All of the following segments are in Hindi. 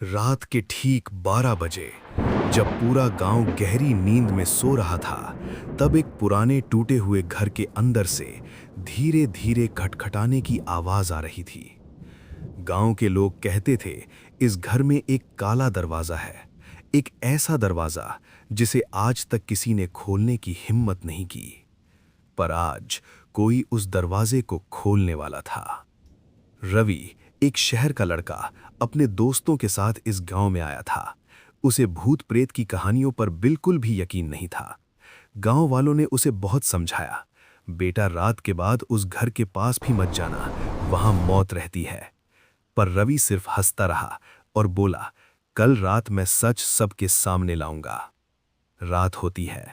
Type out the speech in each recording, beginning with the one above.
रात के ठीक 12 बजे जब पूरा गांव गहरी नींद में सो रहा था, तब एक पुराने टूटे हुए घर के अंदर से धीरे धीरे खटखटाने की आवाज आ रही थी। गांव के लोग कहते थे, इस घर में एक काला दरवाजा है, एक ऐसा दरवाजा जिसे आज तक किसी ने खोलने की हिम्मत नहीं की। पर आज कोई उस दरवाजे को खोलने वाला था। रवि, एक शहर का लड़का, अपने दोस्तों के साथ इस गांव में आया था। उसे भूत प्रेत की कहानियों पर बिल्कुल भी यकीन नहीं था। गांव वालों ने उसे बहुत समझाया, बेटा रात के बाद उस घर के पास भी मत जाना, वहां मौत रहती है। पर रवि सिर्फ हंसता रहा और बोला, कल रात मैं सच सबके सामने लाऊंगा। रात होती है।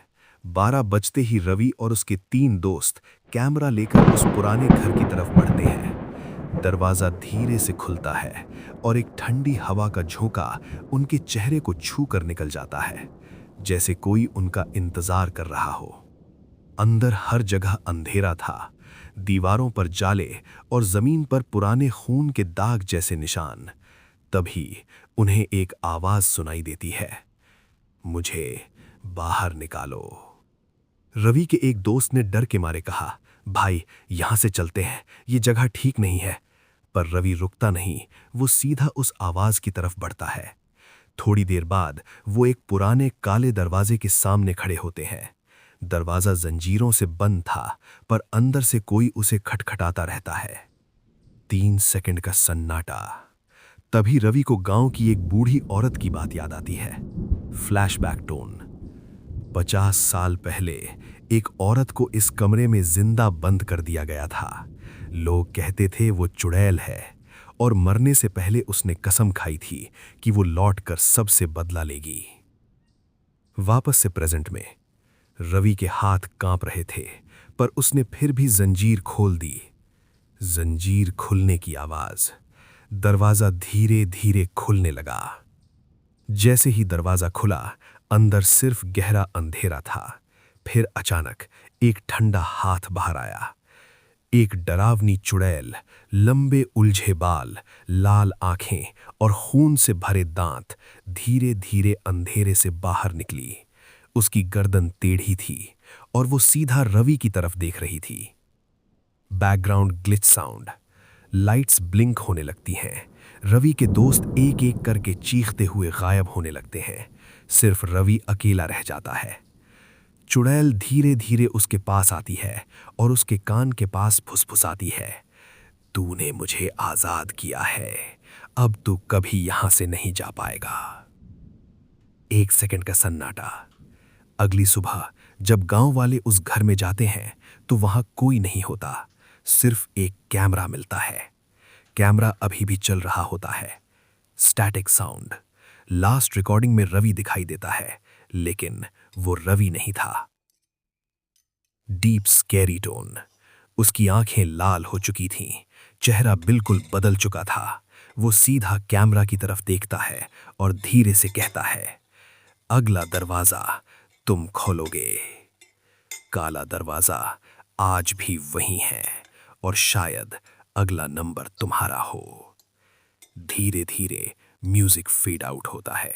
12 बजते ही रवि और उसके 3 दोस्त कैमरा लेकर उस पुराने घर की तरफ बढ़ते हैं। दरवाजा धीरे से खुलता है और एक ठंडी हवा का झोंका उनके चेहरे को छू कर निकल जाता है, जैसे कोई उनका इंतजार कर रहा हो। अंदर हर जगह अंधेरा था, दीवारों पर जाले और जमीन पर पुराने खून के दाग जैसे निशान। तभी उन्हें एक आवाज सुनाई देती है, मुझे बाहर निकालो। रवि के एक दोस्त ने डर के मारे कहा, भाई यहां से चलते हैं, ये जगह ठीक नहीं है। पर रवि रुकता नहीं, वो सीधा उस आवाज की तरफ बढ़ता है। थोड़ी देर बाद वो एक पुराने काले दरवाजे के सामने खड़े होते हैं। दरवाजा जंजीरों से बंद था, पर अंदर से कोई उसे खटखटाता रहता है। 3 सेकंड का सन्नाटा। तभी रवि को गांव की एक बूढ़ी औरत की बात याद आती है। Flashback tone. 50 साल पहले एक औरत को इस कमरे में जिंदा बंद कर दिया गया था। लोग कहते थे वो चुड़ैल है, और मरने से पहले उसने कसम खाई थी कि वो लौटकर सबसे बदला लेगी। वापस से प्रेजेंट में रवि के हाथ कांप रहे थे, पर उसने फिर भी जंजीर खोल दी। जंजीर खुलने की आवाज। दरवाजा धीरे धीरे खुलने लगा। जैसे ही दरवाजा खुला, अंदर सिर्फ गहरा अंधेरा था। फिर अचानक एक ठंडा हाथ बाहर आया। एक डरावनी चुड़ैल, लंबे उलझे बाल, लाल आंखें और खून से भरे दांत धीरे धीरे अंधेरे से बाहर निकली। उसकी गर्दन टेढ़ी थी और वो सीधा रवि की तरफ देख रही थी। Background glitch sound. Lights blink होने लगती हैं। रवि के दोस्त एक एक करके चीखते हुए गायब होने लगते हैं। सिर्फ रवि अकेला रह जाता है। चुड़ैल धीरे धीरे उसके पास आती है और उसके कान के पास फुसफुसाती है, तूने मुझे आजाद किया है, अब तू कभी यहां से नहीं जा पाएगा। 1 सेकंड का सन्नाटा। अगली सुबह जब गांव वाले उस घर में जाते हैं तो वहां कोई नहीं होता, सिर्फ एक कैमरा मिलता है। कैमरा अभी भी चल रहा होता है। Static sound. लास्ट रिकॉर्डिंग में रवि दिखाई देता है, लेकिन वो रवि नहीं था। Deep scary tone. उसकी आंखें लाल हो चुकी थीं, चेहरा बिल्कुल बदल चुका था। वो सीधा कैमरा की तरफ देखता है और धीरे से कहता है, अगला दरवाजा तुम खोलोगे। काला दरवाजा आज भी वही है, और शायद अगला नंबर तुम्हारा हो। धीरे धीरे म्यूजिक फेड आउट होता है।